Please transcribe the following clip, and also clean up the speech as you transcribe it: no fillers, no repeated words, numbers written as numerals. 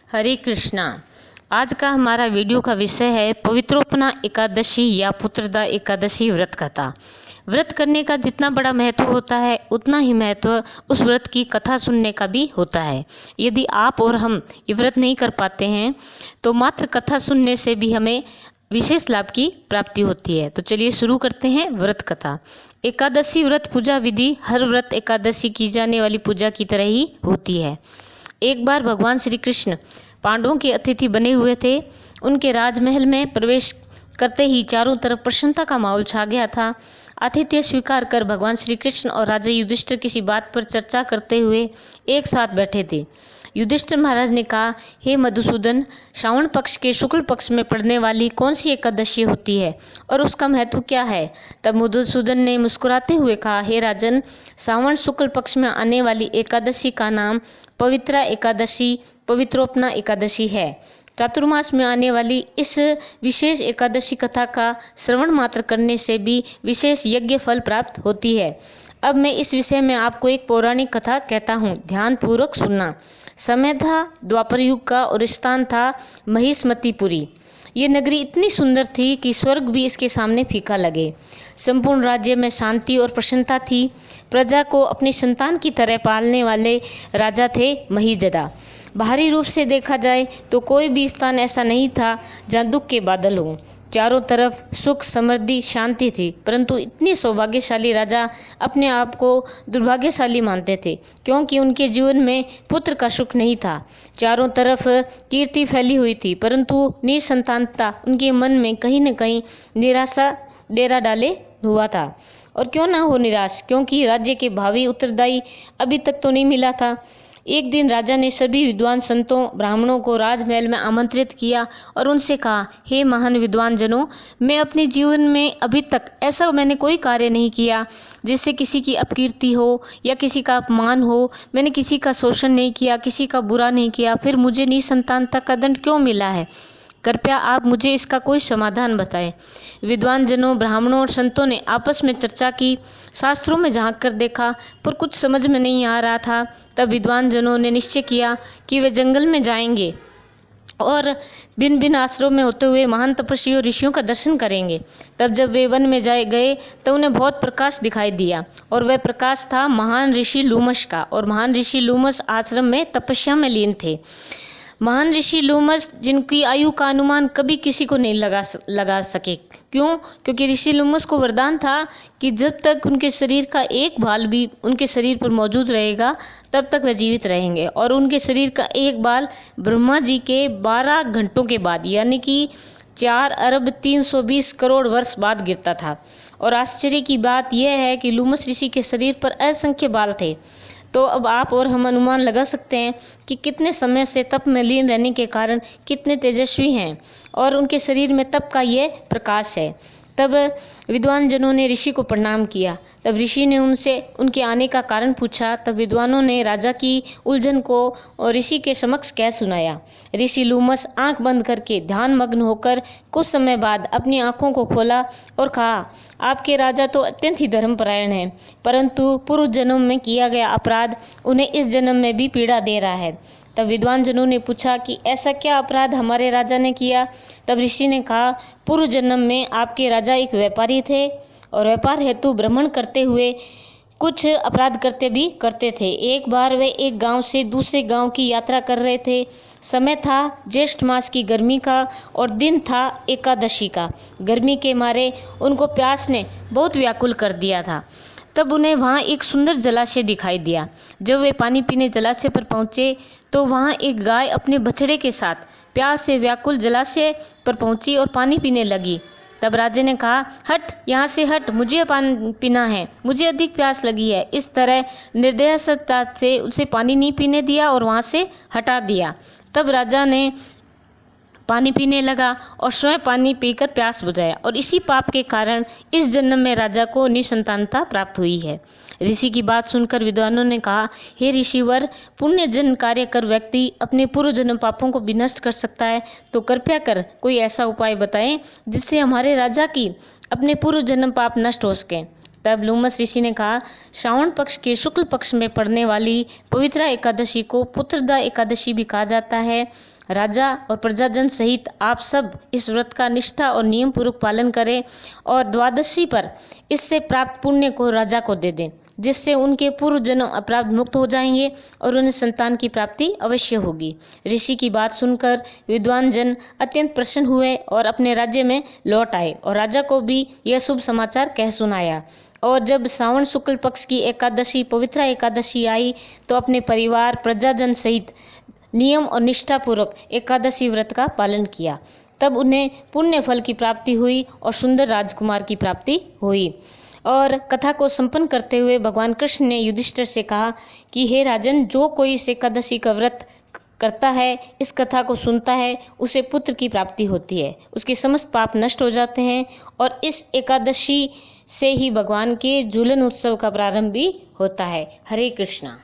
हरे कृष्णा। आज का हमारा वीडियो का विषय है पवित्रोपना एकादशी या पुत्रदा एकादशी व्रत कथा। व्रत करने का जितना बड़ा महत्व होता है उतना ही महत्व उस व्रत की कथा सुनने का भी होता है। यदि आप और हम ये व्रत नहीं कर पाते हैं तो मात्र कथा सुनने से भी हमें विशेष लाभ की प्राप्ति होती है। तो चलिए शुरू करते हैं व्रत कथा। एकादशी व्रत पूजा विधि हर व्रत एकादशी की जाने वाली पूजा की तरह ही होती है। एक बार भगवान श्री कृष्ण पांडवों के अतिथि बने हुए थे। उनके राजमहल में प्रवेश करते ही चारों तरफ प्रसन्नता का माहौल छा गया था। आतिथ्य स्वीकार कर भगवान श्री कृष्ण और राजा युधिष्ठिर किसी बात पर चर्चा करते हुए एक साथ बैठे थे। युधिष्ठिर महाराज ने कहा, हे मधुसूदन, श्रावण पक्ष के शुक्ल पक्ष में पड़ने वाली कौन सी एकादशी होती है और उसका महत्व क्या है? तब मधुसूदन ने मुस्कुराते हुए कहा, हे राजन, श्रावण शुक्ल पक्ष में आने वाली एकादशी का नाम पवित्रा एकादशी, पवित्रोपना एकादशी है। चातुर्मास में आने वाली इस विशेष एकादशी कथा का श्रवण मात्र करने से भी विशेष यज्ञ फल प्राप्त होती है। अब मैं इस विषय में आपको एक पौराणिक कथा कहता हूँ, ध्यान पूर्वक सुनना। समय था द्वापर युग का और स्थान था महिष्मतिपुरी। ये नगरी इतनी सुंदर थी कि स्वर्ग भी इसके सामने फीका लगे। संपूर्ण राज्य में शांति और प्रसन्नता थी। प्रजा को अपनी संतान की तरह पालने वाले राजा थे महिजदा। बाहरी रूप से देखा जाए तो कोई भी स्थान ऐसा नहीं था जहाँ दुख के बादल हों। चारों तरफ सुख, समृद्धि, शांति थी। परंतु इतने सौभाग्यशाली राजा अपने आप को दुर्भाग्यशाली मानते थे, क्योंकि उनके जीवन में पुत्र का सुख नहीं था। चारों तरफ कीर्ति फैली हुई थी, परंतु निसंतानता उनके मन में कहीं न कहीं निराशा डेरा डाले हुआ था। और क्यों ना हो निराश, क्योंकि राज्य के भावी उत्तरदायी अभी तक तो नहीं मिला था। एक दिन राजा ने सभी विद्वान संतों, ब्राह्मणों को राजमहल में आमंत्रित किया और उनसे कहा, हे महान विद्वान जनों, मैं अपने जीवन में अभी तक ऐसा मैंने कोई कार्य नहीं किया जिससे किसी की अपकीर्ति हो या किसी का अपमान हो। मैंने किसी का शोषण नहीं किया, किसी का बुरा नहीं किया, फिर मुझे निसंतानता का दंड क्यों मिला है? कृपया आप मुझे इसका कोई समाधान बताएं। विद्वान जनों, ब्राह्मणों और संतों ने आपस में चर्चा की, शास्त्रों में झांक कर देखा, पर कुछ समझ में नहीं आ रहा था। तब विद्वान जनों ने निश्चय किया कि वे जंगल में जाएंगे और भिन्न भिन्न आश्रमों में होते हुए महान तपस्वी और ऋषियों का दर्शन करेंगे। तब जब वे वन में गए तो उन्हें बहुत प्रकाश दिखाई दिया, और वह प्रकाश था महान ऋषि लूमस का। और महान ऋषि लूमस आश्रम में तपस्या में लीन थे। महान ऋषि लूमस, जिनकी आयु का अनुमान कभी किसी को नहीं लगा सके। क्यों? क्योंकि ऋषि लूमस को वरदान था कि जब तक उनके शरीर का एक बाल भी उनके शरीर पर मौजूद रहेगा तब तक वह जीवित रहेंगे। और उनके शरीर का एक बाल ब्रह्मा जी के 12 घंटों के बाद, यानी कि 4 अरब 320 करोड़ वर्ष बाद गिरता था। और आश्चर्य की बात यह है कि लूमस ऋषि के शरीर पर असंख्य बाल थे। तो अब आप और हम अनुमान लगा सकते हैं कि कितने समय से तप में लीन रहने के कारण कितने तेजस्वी हैं, और उनके शरीर में तप का ये प्रकाश है। तब विद्वान जनों ने ऋषि को प्रणाम किया। तब ऋषि ने उनसे उनके आने का कारण पूछा। तब विद्वानों ने राजा की उलझन को और ऋषि के समक्ष कह सुनाया। ऋषि लूमस आंख बंद करके ध्यान मग्न होकर कुछ समय बाद अपनी आंखों को खोला और कहा, आपके राजा तो अत्यंत ही धर्मपरायण हैं, परंतु पूर्व जन्म में किया गया अपराध उन्हें इस जन्म में भी पीड़ा दे रहा है। तब विद्वान जनों ने पूछा कि ऐसा क्या अपराध हमारे राजा ने किया? तब ऋषि ने कहा, पूर्व जन्म में आपके राजा एक व्यापारी थे और व्यापार हेतु भ्रमण करते हुए कुछ अपराध करते थे। एक बार वे एक गांव से दूसरे गांव की यात्रा कर रहे थे। समय था ज्येष्ठ मास की गर्मी का और दिन था एकादशी का। गर्मी के मारे उनको प्यास ने बहुत व्याकुल कर दिया था। तब उन्हें वहाँ एक सुंदर जलाशय दिखाई दिया। जब वे पानी पीने जलाशय पर पहुँचे तो वहाँ एक गाय अपने बछड़े के साथ प्यास से व्याकुल जलाशय पर पहुँची और पानी पीने लगी। तब राजा ने कहा, हट, यहाँ से हट, मुझे पानी पीना है, मुझे अधिक प्यास लगी है। इस तरह निर्दयता से उसे पानी नहीं पीने दिया और वहाँ से हटा दिया। तब राजा ने पानी पीने लगा और स्वयं पानी पीकर प्यास बुझाया, और इसी पाप के कारण इस जन्म में राजा को निसंतानता प्राप्त हुई है। ऋषि की बात सुनकर विद्वानों ने कहा, हे ऋषिवर, पुण्य जन्म कार्य कर व्यक्ति अपने पूर्व जन्म पापों को भी नष्ट कर सकता है, तो कृपया कर कोई ऐसा उपाय बताएं जिससे हमारे राजा की अपने पूर्व जन्म पाप नष्ट हो सकें। तब लूमस ऋषि ने कहा, श्रावण पक्ष के शुक्ल पक्ष में पड़ने वाली पवित्रा एकादशी को पुत्रदा एकादशी भी कहा जाता है। राजा और प्रजाजन सहित आप सब इस व्रत का निष्ठा और नियम पूर्वक पालन करें और द्वादशी पर इससे प्राप्त पुण्य को राजा को दे दें, जिससे उनके पूर्व जन्म अपराध मुक्त हो जाएंगे और उन्हें संतान की प्राप्ति अवश्य होगी। ऋषि की बात सुनकर विद्वान जन अत्यंत प्रसन्न हुए और अपने राज्य में लौट आए और राजा को भी यह शुभ समाचार कह सुनाया। और जब श्रावण शुक्ल पक्ष की एकादशी पवित्रा एकादशी आई तो अपने परिवार प्रजाजन सहित नियम और निष्ठापूर्वक एकादशी व्रत का पालन किया। तब उन्हें पुण्य फल की प्राप्ति हुई और सुंदर राजकुमार की प्राप्ति हुई। और कथा को संपन्न करते हुए भगवान कृष्ण ने युधिष्ठिर से कहा कि हे राजन, जो कोई इस एकादशी का व्रत करता है, इस कथा को सुनता है, उसे पुत्र की प्राप्ति होती है, उसके समस्त पाप नष्ट हो जाते हैं और इस एकादशी से ही भगवान के झूलन उत्सव का प्रारंभ भी होता है। हरे कृष्णा।